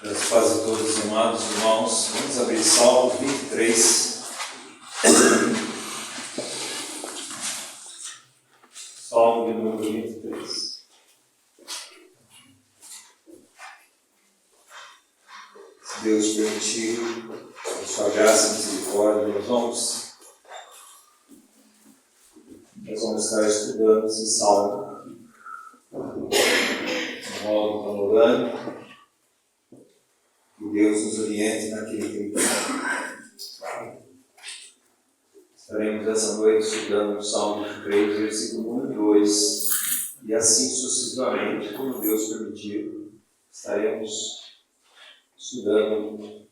Graças a todos, amados irmãos. Vamos abrir Salmo 23. Salmo de número 23. Se Deus permitir, com sua graça e misericórdia, nós vamos estar estudando esse salmo de modo panorâmico. Que Deus nos oriente naquele tempo. Estaremos essa noite estudando o Salmo 3, versículo 1 e 2, e assim sucessivamente, como Deus permitir, estaremos estudando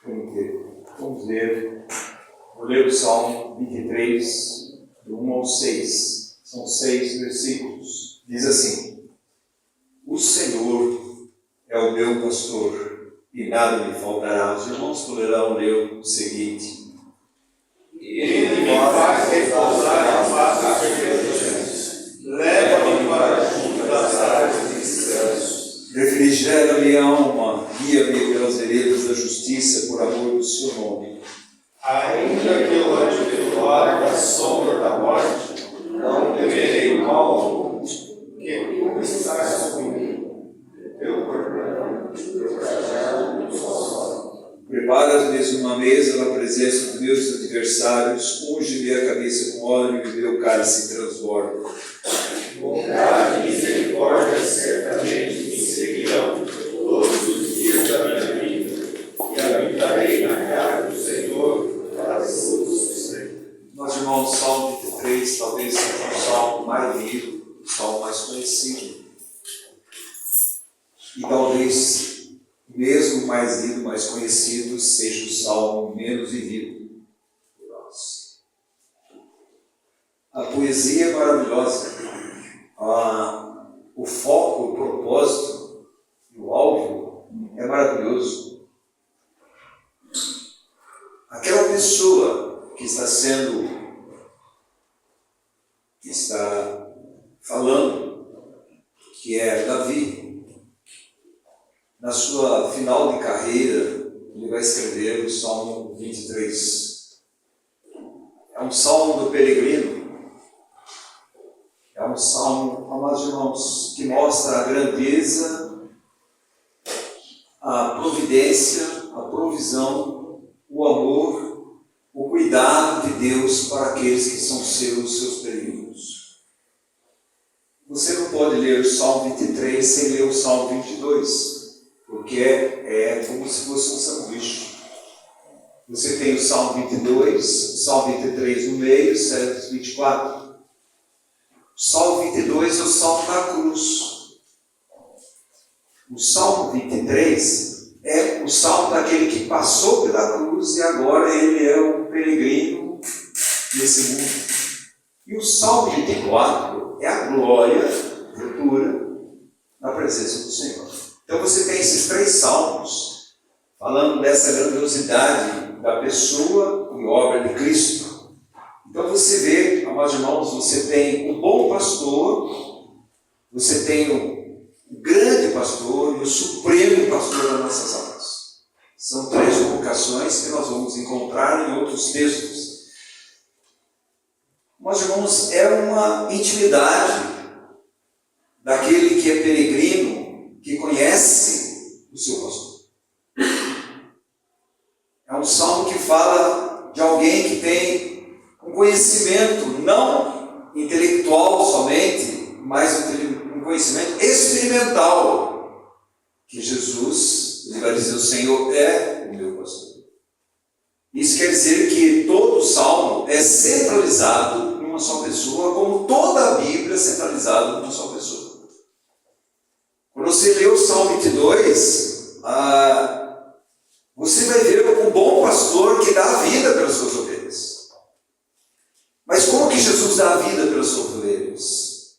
o inteiro. Vamos vou ler o Salmo 23, do 1 ao 6. São 6 versículos. Diz assim: O Senhor é o meu pastor, e nada me faltará. Os irmãos poderão ler o seguinte: Ele me faz repousar em pastos verdejantes, leva-me para junto das águas de descanso. Refrigera-me a alma, guia-me pelas veredas da justiça, por amor do seu nome. Ainda que eu ande pelo vale da sombra da morte, não temerei mal algum, porque tu estás comigo. Preparas-me uma mesa na presença dos meus adversários, unge-me a cabeça com óleo e meu cálice transborda. Bondade e misericórdia certamente me seguirão todos os dias da minha vida, e habitarei na casa do Senhor para todos os tempos. Meus irmãos, o Salmo 23 talvez seja o salmo mais lido, o salmo mais conhecido. E talvez, mesmo mais lido, mais conhecido, seja o salmo menos vivido por nós. A poesia é maravilhosa. O foco, o propósito e o alvo é maravilhoso. Aquela pessoa que está falando, que é Davi, na sua final de carreira, ele vai escrever o Salmo 23. É um salmo do peregrino. É um salmo, amados irmãos, que mostra a grandeza, a providência, a provisão, o amor, o cuidado de Deus para aqueles que são seus peregrinos. Você não pode ler o Salmo 23 sem ler o Salmo 22. Porque é como se fosse um sanduíche. Você tem o Salmo 22, o Salmo 23 no meio, Salmo 24. O Salmo 22 é o Salmo da cruz. O Salmo 23 é o Salmo daquele que passou pela cruz e agora ele é um peregrino nesse mundo. E o Salmo 24 é a glória futura na presença do Senhor. Então você tem esses 3 salmos falando dessa grandiosidade da pessoa e obra de Cristo. Então você vê, amados irmãos, você tem o bom pastor, você tem o grande pastor e o supremo pastor das nossas almas. São 3 vocações que nós vamos encontrar em outros textos. Amados irmãos, é uma intimidade daquele que é peregrino, que conhece o seu pastor. É um salmo que fala de alguém que tem um conhecimento não intelectual somente, mas um conhecimento experimental, que Jesus, ele vai dizer, o Senhor é o meu pastor. Isso quer dizer que todo o salmo é centralizado numa só pessoa, como toda a Bíblia é centralizada numa só pessoa. Quando você lê o Salmo 22, você vai ver um bom pastor que dá a vida pelas suas ovelhas. Mas como que Jesus dá a vida pelas suas ovelhas?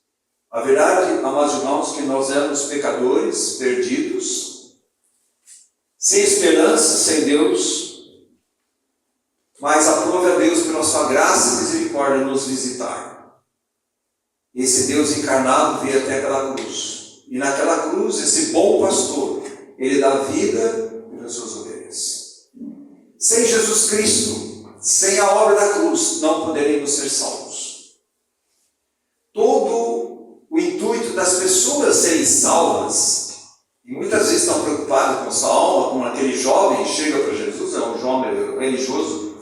A verdade, amados irmãos, que nós éramos pecadores, perdidos, sem esperança, sem Deus, mas aprove a Deus pela sua graça e misericórdia nos visitar. Esse Deus encarnado veio até aquela cruz. E naquela cruz, esse bom pastor, Ele dá vida pelas suas ovelhas. Sem Jesus Cristo, sem a obra da cruz, não poderíamos ser salvos. Todo o intuito das pessoas serem salvas, e muitas vezes estão preocupados com sua alma, como aquele jovem chega para Jesus, é um jovem religioso,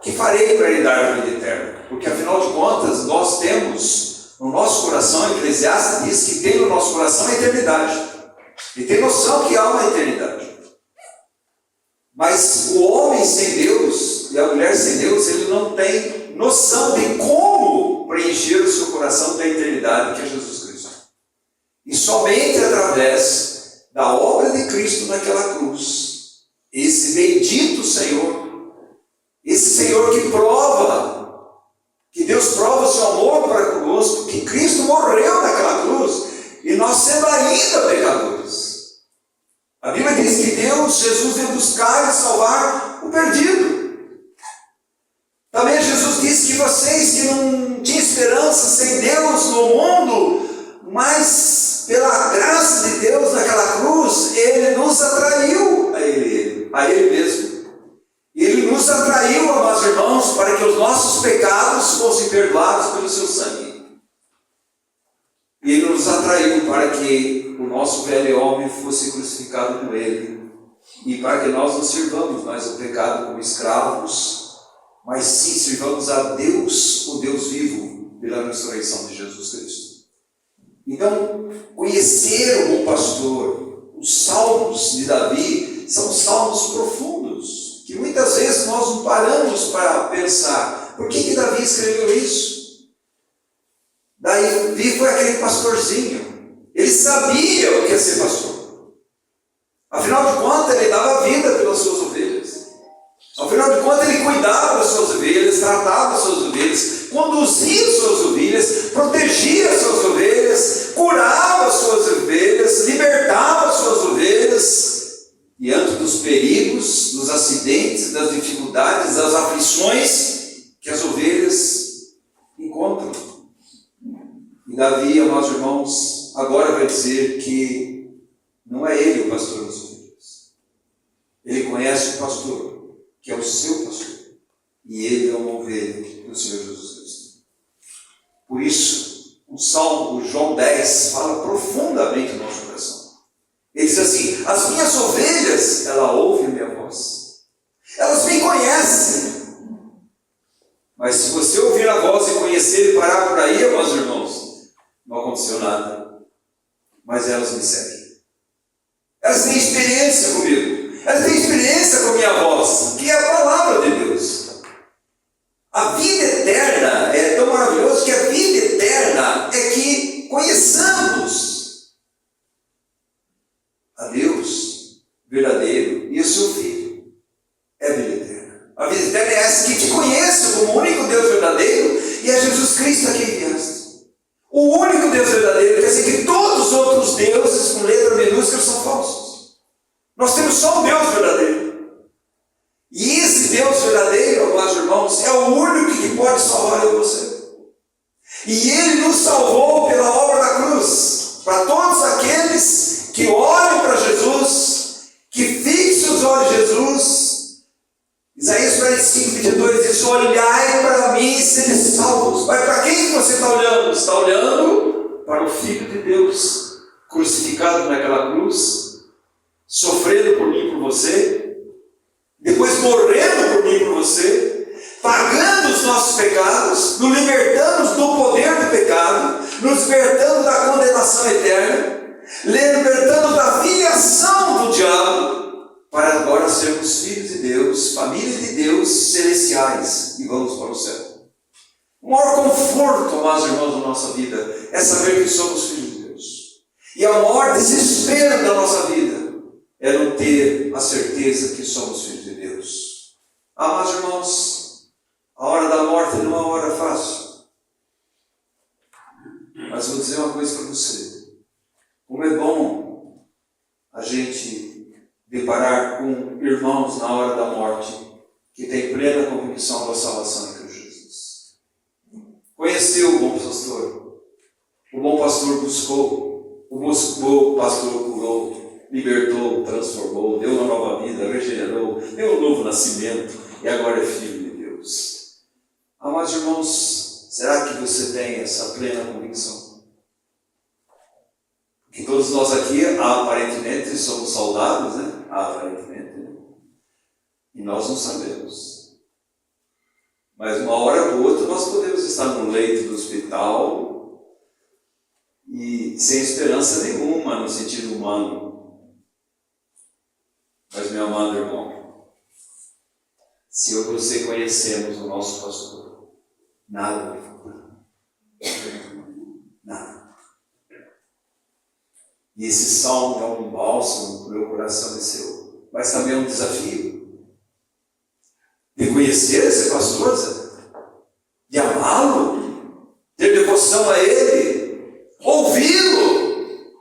que farei para lhe dar a vida eterna? Porque afinal de contas, nós temos no nosso coração, Eclesiastes diz que tem no nosso coração a eternidade. E tem noção que há uma eternidade. Mas o homem sem Deus e a mulher sem Deus, ele não tem noção de como preencher o seu coração da eternidade, que é Jesus Cristo. E somente através da obra de Cristo naquela cruz, esse bendito Senhor, esse Senhor que prova, que Deus prova o seu amor para conosco, que Cristo morreu naquela cruz, e nós sendo ainda pecadores. A Bíblia diz que Jesus veio buscar e salvar o perdido. Também Jesus disse que vocês que não tinham esperança sem Deus no mundo, mas pela graça de Deus naquela cruz, Ele nos atraiu a Ele mesmo. Ele nos atraiu, amados irmãos, para que os nossos pecados fossem perdoados pelo seu sangue. E Ele nos atraiu para que o nosso velho homem fosse crucificado com Ele. E para que nós não sirvamos mais o pecado como escravos, mas sim sirvamos a Deus, o Deus vivo, pela ressurreição de Jesus Cristo. Então, conhecer o bom pastor, os salmos de Davi, são salmos profundos, que muitas vezes nós não paramos para pensar, por que Davi escreveu isso? Davi foi aquele pastorzinho, ele sabia o que é ser pastor. Afinal de contas, ele dava vida pelas suas ovelhas. Afinal de contas, ele cuidava das suas ovelhas, tratava as suas ovelhas, conduzia as suas ovelhas, protegia as suas ovelhas, curava as suas ovelhas, libertava as suas ovelhas, diante dos perigos, dos acidentes, das dificuldades, das aflições que as ovelhas encontram. E Davi, amados irmãos, agora vai dizer que não é ele o pastor das ovelhas. Ele conhece o pastor, que é o seu pastor. E ele é uma ovelha do Senhor Jesus Cristo. Por isso, o Salmo, o João 10, fala profundamente no nosso coração. Ele diz assim: as minhas ovelhas, ela ouve a minha voz. Elas me conhecem. Mas se você ouvir a voz e conhecer e parar por aí, meus irmãos, não aconteceu nada. Mas elas me seguem. Elas têm experiência comigo. Elas têm experiência com a minha voz, que é a palavra de Deus. A vida eterna é tão maravilhoso que a vida eterna é que conheçamos a Deus verdadeiro e o seu Filho. É a vida eterna. A vida eterna é essa, que te conheço como o único Deus verdadeiro e é Jesus Cristo a quem enviaste. O único Deus verdadeiro, quer dizer que todos os outros deuses com letra minúscula são falsos. Nós temos só um Deus verdadeiro. E esse Deus verdadeiro, meus irmãos, é o único que pode salvar eu e você. E Ele nos salvou pela obra da cruz. Para todos aqueles que olhem para Jesus, que fixem os olhos em Jesus. Isaías 45, 22 diz: olhai para mim e sede salvos. Mas para quem você está olhando? Você está olhando para o Filho de Deus, crucificado naquela cruz, sofrendo por mim e por você, depois morrendo por mim e por você, pagando os nossos pecados, nos libertando do poder do pecado, nos libertando da condenação eterna, libertando da filiação do diabo, para agora sermos filhos de Deus, família de Deus, celestiais, e vamos para o céu. O maior conforto, amados irmãos, da nossa vida é saber que somos filhos de Deus. E o maior desespero da nossa vida é não ter a certeza que somos filhos de Deus. Amados irmãos, a hora da morte não é uma hora fácil. Mas vou dizer uma coisa para você. Como é bom a gente deparar com irmãos na hora da morte que tem plena convicção da salvação em Cristo Jesus. Conheceu o bom pastor. O bom pastor buscou. O bom pastor curou. libertou, transformou, deu uma nova vida, regenerou, deu um novo nascimento e agora é filho de Deus. Amados irmãos, será que você tem essa plena convicção? Que todos nós aqui, aparentemente, somos saudáveis, né? Aparentemente, né? E nós não sabemos. Mas uma hora ou outra nós podemos estar no leito do hospital e sem esperança nenhuma no sentido humano. Mas, meu amado irmão, se eu e você conhecemos o nosso pastor, nada vai faltar. Nada. E esse salmo é um bálsamo para o meu coração e seu, mas também é um desafio. De conhecer esse pastor, de amá-lo, ter devoção a ele, ouvi-lo,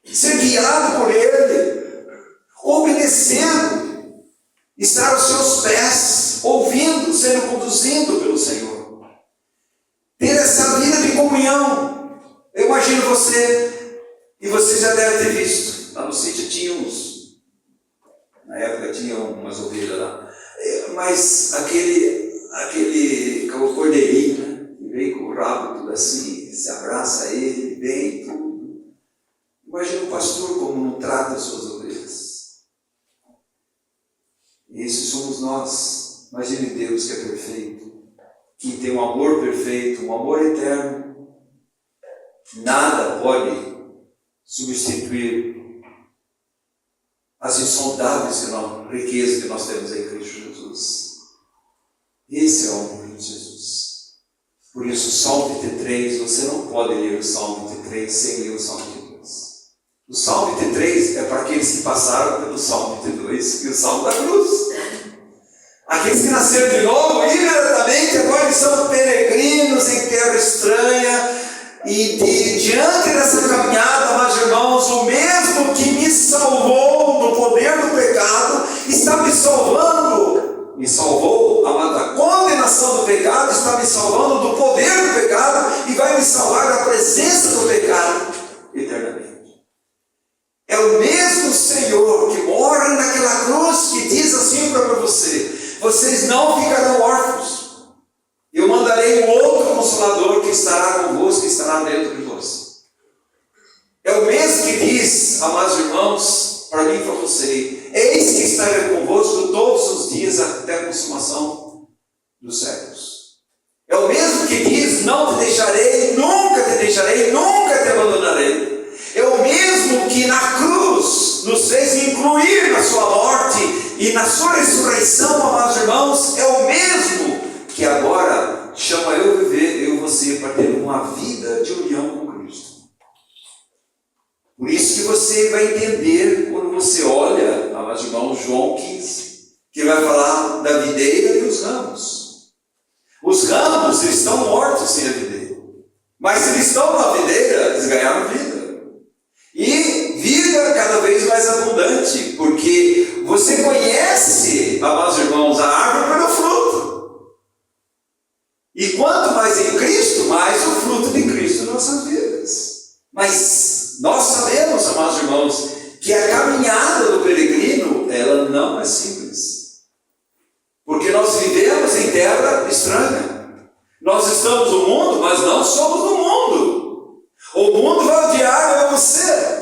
ser guiado por ele, obedecendo, estar aos seus pés, ouvindo, sendo conduzido pelo Senhor. Ter essa vida de comunhão. Eu imagino você, e você já deve ter visto, lá no sítio tinha uns, na época tinha umas ovelhas lá, mas aquele cordeirinho, né, que vem com o rabo tudo assim, se abraça a ele, vem tudo. Imagina o pastor como não trata as suas ovelhas. Esses somos nós. Imagine Deus que é perfeito, que tem um amor perfeito, um amor eterno. Nada pode substituir as insondáveis riquezas que nós temos em Cristo Jesus. Esse é o amor de Jesus. Por isso, o Salmo 23, você não pode ler o Salmo 23 sem ler o Salmo 22. O Salmo 23 é para aqueles que passaram pelo Salmo 22 e o Salmo da cruz. Aqueles que nasceram de novo, imediatamente, agora eles são peregrinos em terra estranha. E diante dessa caminhada, amados irmãos, o mesmo que me salvou do poder do pecado, está me salvando, me salvou da condenação do pecado, está me salvando do poder do pecado e vai me salvar da presença do pecado eternamente. É o mesmo Senhor que morre naquela cruz que diz assim para você: vocês não ficarão órfãos. Eu mandarei um outro Consolador que estará convosco, que estará dentro de vós. É o mesmo que diz, amados irmãos, para mim e para você: eis que estarei convosco todos os dias até a consumação dos séculos. É o mesmo que diz: não te deixarei, nunca te abandonarei. É o mesmo que na cruz nos fez incluir na sua morte e na sua ressurreição, amados irmãos. É o mesmo que agora chama eu viver, eu e você, para ter uma vida de união com Cristo. Por isso que você vai entender quando você olha, amados irmãos, João 15, que vai falar da videira e dos ramos. Os ramos, eles estão mortos sem a videira. Mas se eles estão na videira, eles ganharam vida. E vida cada vez mais abundante, porque você conhece, amados irmãos, a árvore pelo fruto. E quanto mais em Cristo, mais o fruto de Cristo em nossas vidas. Mas nós sabemos, amados irmãos, que a caminhada do peregrino, ela não é simples. Porque nós vivemos em terra estranha. Nós estamos no mundo, mas não somos do mundo. O mundo vai odiar eu e você.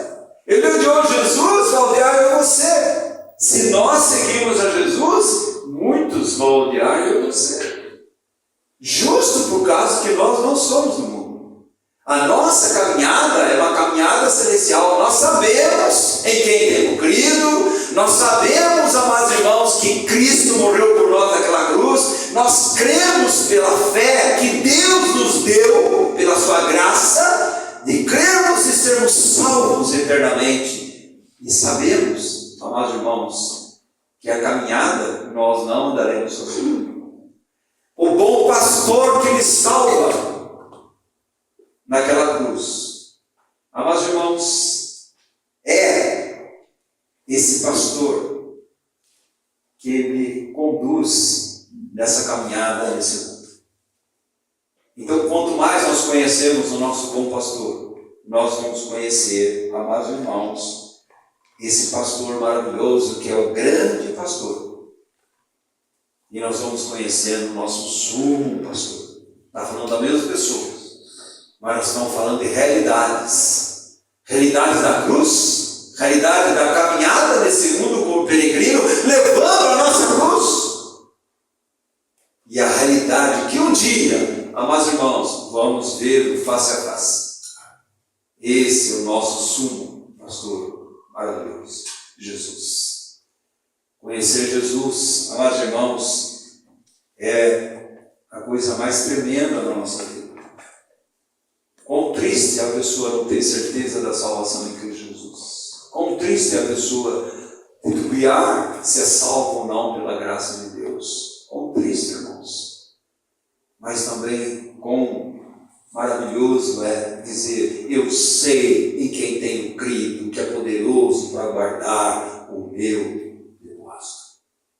Ele odiou Jesus, vai odiar eu e você. Se nós seguimos a Jesus, muitos vão odiar eu e você. Justo por causa que nós não somos do mundo. A nossa caminhada é uma caminhada celestial. Nós sabemos em quem temos crido. Nós sabemos, amados irmãos, que Cristo morreu por nós naquela cruz. Nós cremos pela fé que Deus nos deu, pela sua graça, de crermos e sermos salvos eternamente. E sabemos, amados irmãos, que a caminhada nós não andaremos sozinhos. O bom pastor que me salva naquela cruz, amados irmãos, é esse pastor que me conduz nessa caminhada nesse mundo. Então, quanto mais nós conhecemos o nosso bom pastor, nós vamos conhecer, amados irmãos, esse pastor maravilhoso que é o grande pastor. E nós vamos conhecendo o nosso sumo pastor. Está falando da mesma pessoa, mas nós estamos falando de realidades. Realidades da cruz, realidade da caminhada nesse mundo como peregrino, levando a nossa cruz. E a realidade que um dia, amados irmãos, vamos ver face a face. Esse é o nosso sumo pastor maravilhoso, Jesus. Conhecer Jesus, amados irmãos, é a coisa mais tremenda da nossa vida. Quão triste é a pessoa não ter certeza da salvação em Cristo Jesus. Quão triste é a pessoa titubear se é salvo ou não pela graça de Deus. Quão triste, irmãos. Mas também quão maravilhoso é dizer: eu sei em quem tenho crido, que é poderoso para guardar o meu depósito.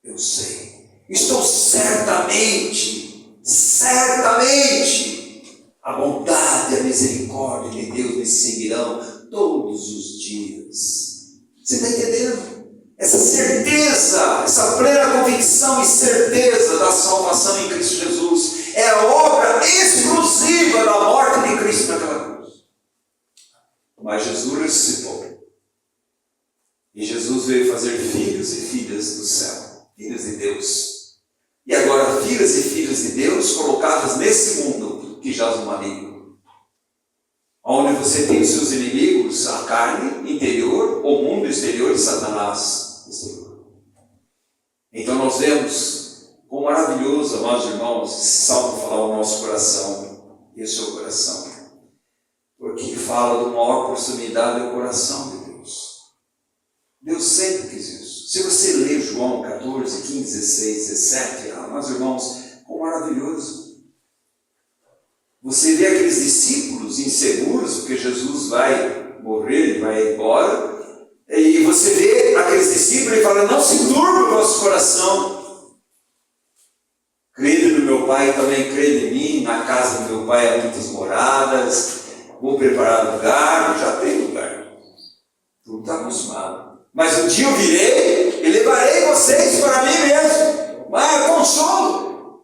Eu sei. Estou certamente, a bondade e a misericórdia de Deus me seguirão todos os dias. Você está entendendo? Essa certeza, essa plena convicção e certeza da salvação em Cristo Jesus é a obra exclusiva da morte de Cristo naquela cruz. Mas Jesus ressuscitou. E Jesus veio fazer filhos e filhas do céu, filhos de Deus. E agora, filhas e filhos de Deus colocadas nesse mundo que jaz no maligno. Onde você tem os seus inimigos, a carne interior, o mundo exterior e Satanás exterior. Então nós vemos quão maravilhoso, amados irmãos, esse salmo falar ao nosso coração e ao seu coração. Porque fala de uma maior proximidade ao coração de Deus. Deus sempre quis isso. Se você ler João 14, 15, 16, 17, amados irmãos, quão maravilhoso. Você vê aqueles discípulos inseguros, porque Jesus vai morrer, ele vai embora. E você vê aqueles discípulos e fala: não se turbe o vosso coração. Crede no meu Pai, também crede em mim. Na casa do meu Pai há muitas moradas. Vou preparar lugar, já tem lugar. Tudo está acostumado. Mas um dia eu virei e levarei vocês para mim mesmo. Mas consolo.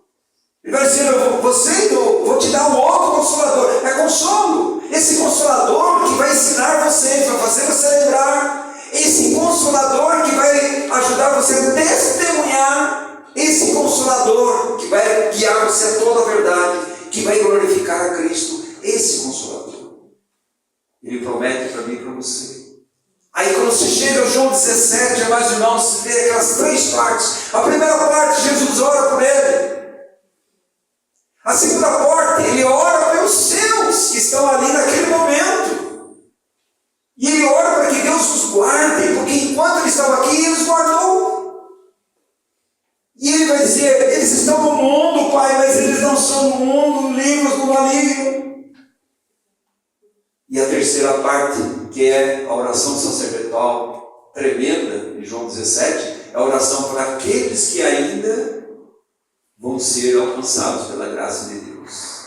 Ele vai dizer: eu vou te dar um outro consolador. É consolo. Esse consolador que vai ensinar vocês, vai fazer você lembrar. Esse consolador que vai ajudar você a testemunhar. Esse consolador que vai guiar você a toda a verdade, que vai glorificar a Cristo. Esse consolador, ele promete para mim e para você. Aí quando você chega ao João 17, mais irmãos, você vê aquelas três partes. A primeira parte, Jesus ora por ele. A segunda parte, ele ora pelos seus que estão ali naquele momento. E ele ora para que Deus os guarde, porque enquanto ele estava aqui, ele os guardou. E ele vai dizer: eles estão no mundo, Pai, mas eles não são no mundo, livres do maligno. E a terceira parte, que é a oração sacerdotal tremenda, de João 17, é a oração para aqueles que ainda vão ser alcançados pela graça de Deus.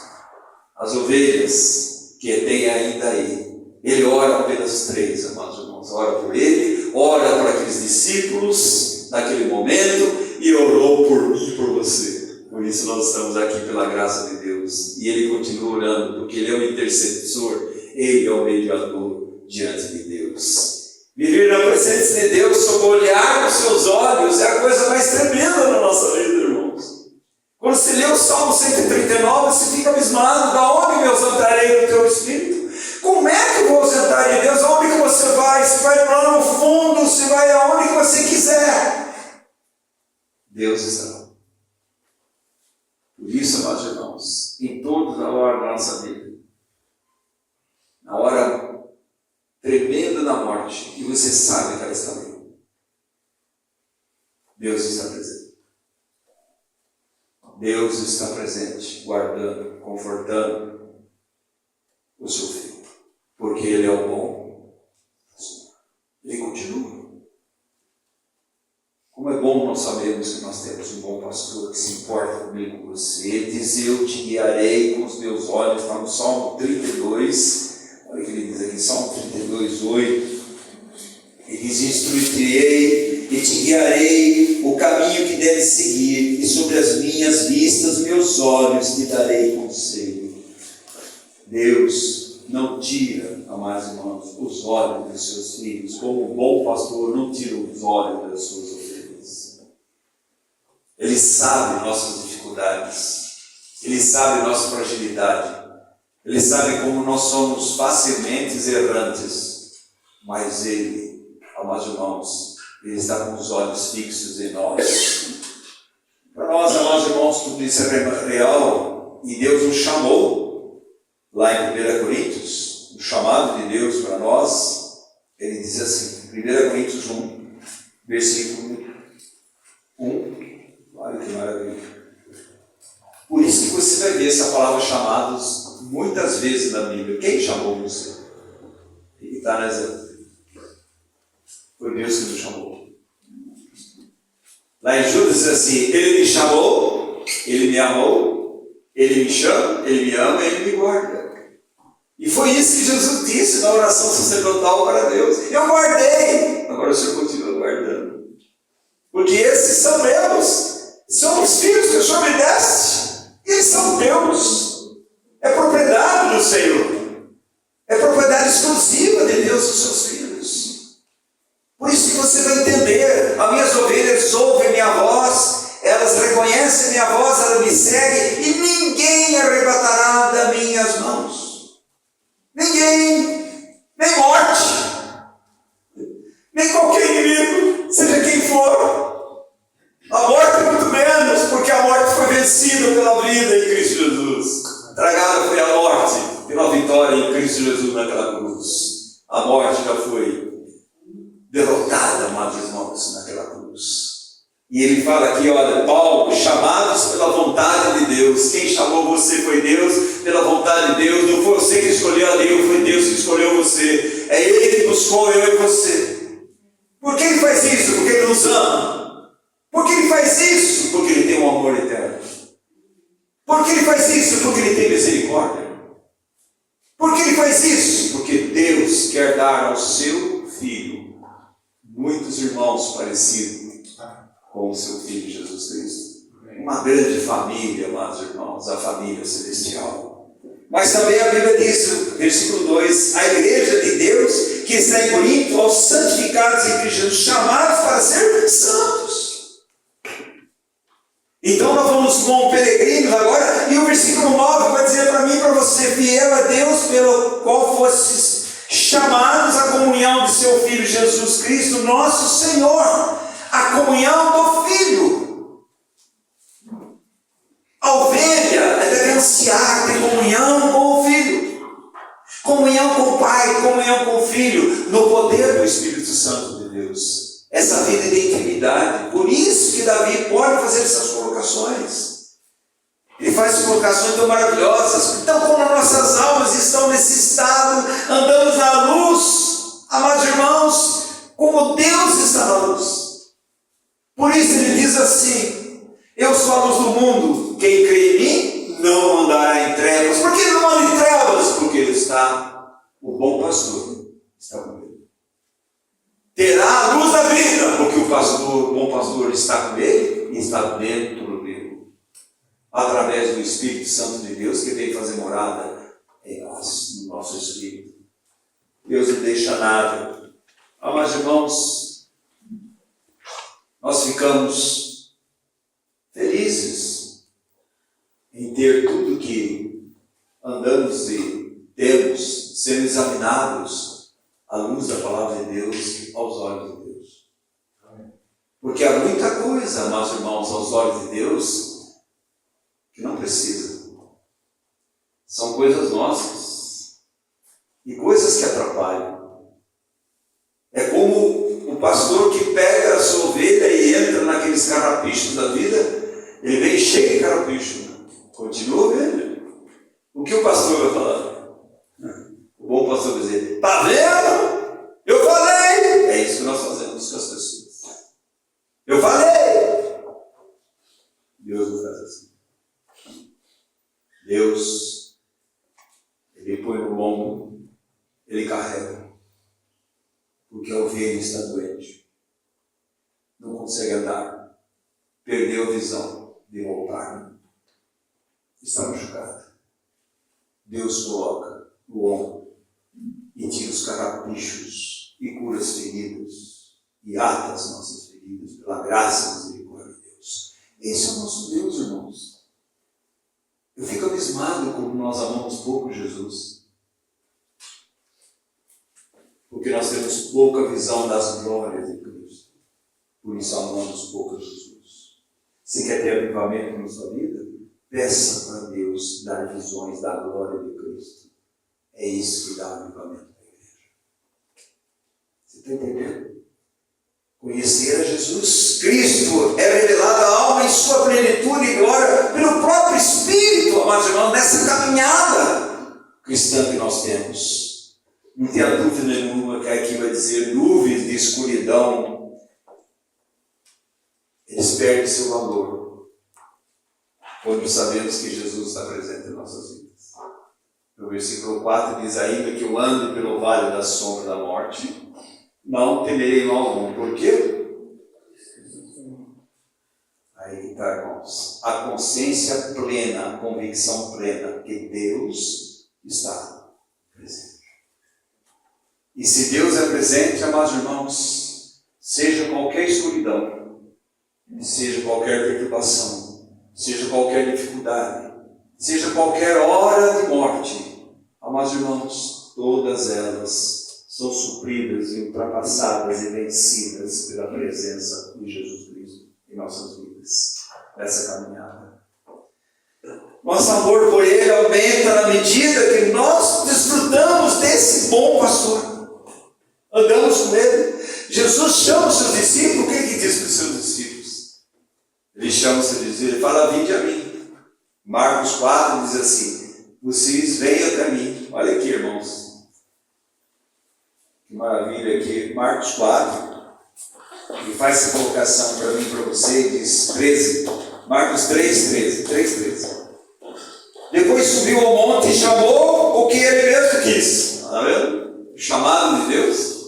As ovelhas que tem ainda aí. Ele ora pelas três, amados irmãos. Ora por ele, ora por aqueles discípulos naquele momento, e orou por mim e por você. Por isso nós estamos aqui pela graça de Deus. E ele continua orando, porque ele é o intercessor, ele é o mediador diante de Deus. Viver na presença de Deus, sob o olhar dos seus olhos, é a coisa mais tremenda na nossa vida, irmãos. Quando você lê o Salmo 139, você fica abismado: da onde me ausentarei do teu Espírito? Como é que eu vou ausentar de Deus? Aonde que você vai? Você vai lá no fundo, você vai aonde que você quiser. Deus está. Por isso, amados irmãos, em toda a hora da nossa vida, na hora tremenda da morte, e você sabe que ela está ali, Deus está presente. Deus está presente, guardando, confortando o seu filho, porque Ele é o bom. Ele continua. Como é bom nós sabemos que nós temos um bom pastor que se importa comigo, com você. Ele diz: eu te guiarei com os meus olhos. Está no Salmo 32. Olha o que ele diz aqui, Salmo 32, 8. Ele diz: instruirei e te guiarei o caminho que deves seguir, e sobre as minhas vistas, meus olhos, te darei conselho. Deus não tira, amados irmãos, os olhos dos seus filhos, como um bom pastor não tira os olhos das suas ovelhas. Ele sabe nossas dificuldades, Ele sabe nossa fragilidade, Ele sabe como nós somos facilmente errantes, mas Ele, amados irmãos, Ele está com os olhos fixos em nós. Para nós, amados irmãos, tudo isso é real, e Deus nos chamou, lá em 1 Coríntios, o chamado de Deus para nós, Ele diz assim, 1 Coríntios 1, versículo 1, olha que maravilha. Por isso que você vai ver essa palavra chamados muitas vezes na Bíblia. Quem chamou você? Quem está nessa? Foi Deus que nos chamou. Lá em Judas diz assim: Ele me chamou, Ele me amou, Ele me chama, Ele me ama, Ele me guarda. E foi isso que Jesus disse na oração sacerdotal para Deus. Eu guardei, agora o Senhor continua guardando. Porque esses são meus, são os filhos que o Senhor me deste. Eles são teus. É propriedade do Senhor. É propriedade exclusiva de Deus dos seus filhos. Por isso que você vai entender. As minhas ovelhas ouvem minha voz, elas reconhecem minha voz, elas me seguem, e ninguém arrebatará das minhas mãos. Ninguém, nem morte, nem qualquer inimigo, seja quem for. A morte é muito menos, porque a morte foi vencida pela vida em Cristo Jesus. Tragada foi a morte pela vitória em Cristo Jesus naquela cruz. A morte já foi derrotada, amados irmãos, naquela cruz. E ele fala aqui, olha, Paulo, chamados pela vontade de Deus. Quem chamou você foi Deus, pela vontade de Deus. Não foi você que escolheu a Deus, foi Deus que escolheu você. É Ele que buscou eu e você. Por que Ele faz isso? Porque Ele nos ama. Por que Ele faz isso? Porque Ele tem um amor eterno. Por que Ele faz isso? Porque Ele tem misericórdia. Por que Ele faz isso? Porque Deus quer dar ao seu Filho muitos irmãos parecidos com o seu Filho Jesus Cristo. Uma grande família, amados irmãos, a família celestial. Mas também a Bíblia diz, versículo 2, a igreja de Deus que está em Corinto, aos santificados em Cristo Jesus, chamados para ser santos. Então nós vamos como peregrinos agora, e o versículo 9 vai dizer para mim e para você: fiel a Deus pelo qual fostes chamados à comunhão de seu Filho Jesus Cristo, nosso Senhor. A comunhão do Filho. A ovelha deve ansiar ter comunhão com o Filho, comunhão com o Pai, comunhão com o Filho, no poder do Espírito Santo de Deus. Essa vida de intimidade. Por isso que Davi pode fazer essas colocações. Ele faz colocações tão maravilhosas. Então, como nossas almas estão nesse estado, andamos na luz, amados irmãos, como Deus está na luz. Por isso ele diz assim: eu sou a luz do mundo, quem crê em mim não andará em trevas. Por que ele não anda em trevas? Porque ele está, o bom pastor está com ele. Terá a luz da vida, porque o bom pastor está com ele e está dentro dele, através do Espírito Santo de Deus, que vem fazer morada em nós, no nosso espírito. Deus não deixa nada. Mas irmãos, nós ficamos felizes em ter tudo que andamos e temos, sendo examinados à luz da palavra de Deus, aos olhos de Deus. Porque há muita coisa, amados irmãos, aos olhos de Deus, que não precisa. São coisas nossas e coisas que atrapalham. É como o pastor que pega a sua ovelha e entra naqueles carrapichos da vida. Ele vem cheio de carrapicho. Continua a ovelha. O que o pastor vai falar? O bom pastor vai dizer: está vendo? Eu falei! É isso que nós fazemos com as pessoas. Eu falei! Deus não faz assim. Deus, Ele põe no ombro, Ele carrega. Porque a ovelha está doente, não consegue andar, perdeu a visão, deu ao Pai, está machucado. Deus coloca o ombro e tira os carrapichos e cura as feridas e ata as nossas feridas pela graça e misericórdia de Deus. Esse é o nosso Deus, irmãos. Eu fico abismado como nós amamos pouco Jesus. Porque nós temos pouca visão das glórias de Cristo. Por isso amamos pouco Jesus. Se quer ter avivamento na sua vida, peça para Deus dar visões da glória de Cristo. É isso que dá avivamento da igreja. Você está entendendo? Conhecer a Jesus Cristo é revelado à alma em sua plenitude e glória pelo próprio Espírito, amados irmãos, nessa caminhada cristã que nós temos. Não tenha dúvida nenhuma que aqui vai dizer nuvens de escuridão. Eles perdem seu valor quando sabemos que Jesus está presente em nossas vidas. No versículo 4 diz ainda que eu ando pelo vale da sombra da morte, não temerei mal algum. Por quê? Aí está, irmãos. A consciência plena, a convicção plena que Deus está presente. E se Deus é presente, amados irmãos, seja qualquer escuridão, seja qualquer perturbação, seja qualquer dificuldade, seja qualquer hora de morte, amados irmãos, todas elas são supridas e ultrapassadas e vencidas pela presença de Jesus Cristo em nossas vidas, nessa caminhada. Nosso amor por Ele aumenta na medida que nós desfrutamos desse bom pastor. Andamos com Ele. Jesus chama os seus discípulos. O que Ele diz para os seus discípulos? Ele chama os seus discípulos, ele fala: vinde a mim. Marcos 4 diz assim: vocês venham até mim. Olha aqui, irmãos. Que maravilha aqui. Marcos 4. Ele faz essa colocação para mim, para você, diz 13. Marcos 3:13. Depois subiu ao monte e chamou o que ele mesmo quis. Está vendo? O chamado de Deus.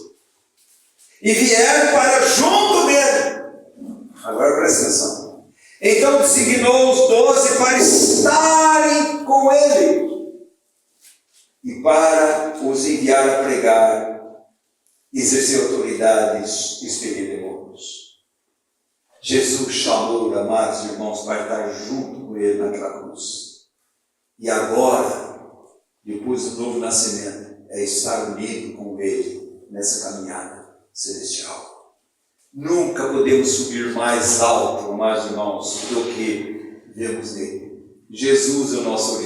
E vieram para junto dele. Agora presta atenção. Então designou os 12 para estarem com ele e para os enviar a pregar, exercer autoridades e expelir demônios. Jesus chamou, amados irmãos, para estar junto com ele naquela cruz. E agora, depois do novo nascimento, é estar unido com ele nessa caminhada celestial. Nunca podemos subir mais alto, amados irmãos, do que vemos nele. Jesus é o nosso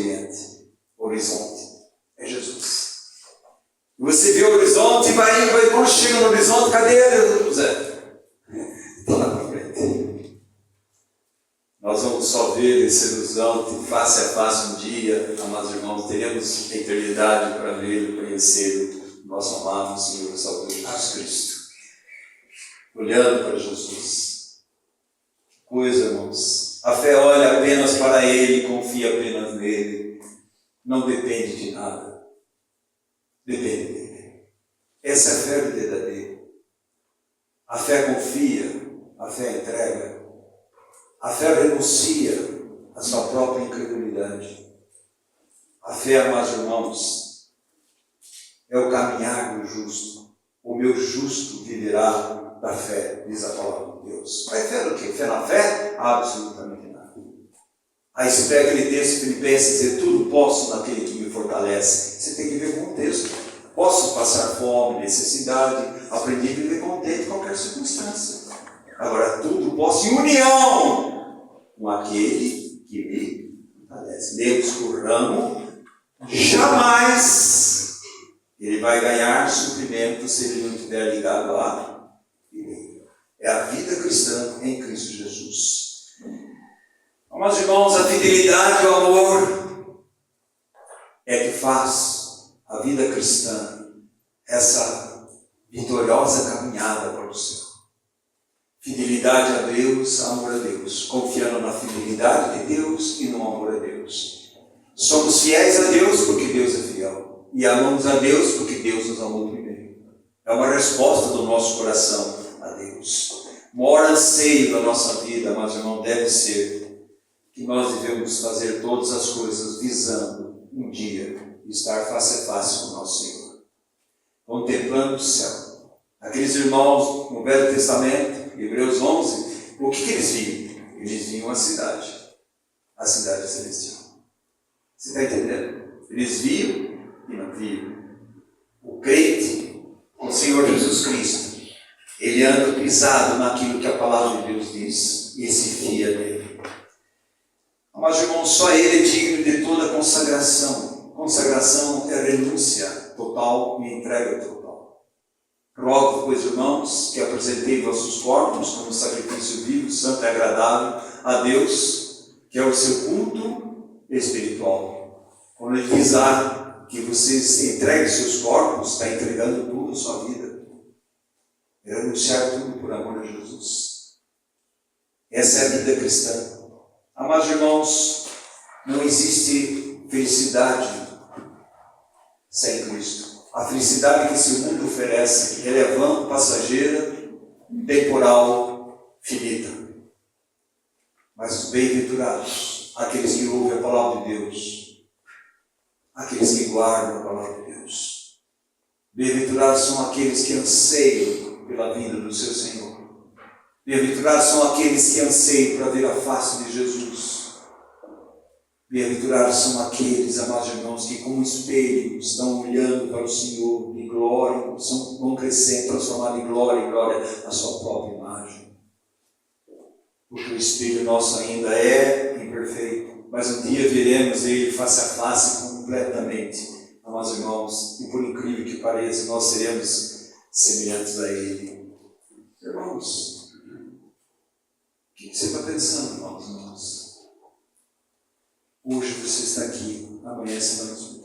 horizonte. É Jesus. Você vê o horizonte e vai indo, quando chega no horizonte, cadê ele, José? Está lá para frente. Nós vamos só ver esse horizonte face a face um dia, amados irmãos, teremos a eternidade para vê-lo, conhecê-lo, nosso amado Senhor e Salvador Jesus Cristo. Olhando para Jesus. Que coisa, irmãos. A fé olha apenas para Ele, confia apenas nele. Não depende de nada. Depende dele. Essa é a fé verdadeira. A fé confia, a fé entrega. A fé renuncia a sua própria incredulidade. A fé, amados irmãos, é o caminhar do justo. O meu justo viverá da fé, diz a palavra de Deus. Mas fé do quê? Fé na fé? Absolutamente nada. Aí você pega aquele texto Filipenses e diz: tudo posso naquele que me fortalece. Você tem que ver com o texto. Posso passar fome, necessidade, aprendi a viver contente em qualquer circunstância. Agora, tudo posso em união com aquele que me fortalece. Lemos que o ramo jamais ele vai ganhar suprimento se ele não estiver ligado a é a vida cristã em Cristo Jesus. Amados irmãos, a fidelidade e o amor é que faz a vida cristã essa vitoriosa caminhada para o céu. Fidelidade a Deus, amor a Deus, confiando na fidelidade de Deus e no amor a Deus. Somos fiéis a Deus porque Deus é fiel, e amamos a Deus porque Deus nos amou primeiro. É uma resposta do nosso coração a Deus. O maior anseio da nossa vida, mas irmão, deve ser que nós devemos fazer todas as coisas visando um dia estar face a face com o nosso Senhor, contemplando o céu. Aqueles irmãos no Velho Testamento, Hebreus 11, o que eles viam? Eles viam a cidade celestial. Você está entendendo? Eles viam e não viam. O crente, o Senhor Jesus Cristo, ele anda pisado naquilo que a palavra de Deus diz e se fia nele. Mas, irmão, só ele é digno de toda consagração. Consagração é renúncia total e entrega total. Rogo, pois, irmãos, que apresentei vossos corpos como sacrifício vivo, santo e agradável a Deus, que é o seu culto espiritual. Quando ele diz que vocês entreguem seus corpos, está entregando tudo a sua vida. É renunciar tudo por amor a Jesus. Essa é a vida cristã. Amados irmãos, não existe felicidade sem Cristo. A felicidade que esse mundo oferece é vã, passageira, temporal, finita. Mas os bem-aventurados, aqueles que ouvem a palavra de Deus, aqueles que guardam a palavra de Deus. Bem-aventurados são aqueles que anseiam pela vinda do seu Senhor. Bem-aventurados são aqueles que anseiam para ver a face de Jesus. Bem-aventurados são aqueles, amados irmãos, que como espelho estão olhando para o Senhor de glória, vão crescendo, transformando em glória a sua própria imagem. Porque o espelho nosso ainda é imperfeito, mas um dia veremos ele face a face completamente, amados irmãos, e por incrível que pareça, nós seremos semelhantes a ele. Irmãos, o que você está pensando, irmãos? Hoje você está aqui, amanhã você vai nos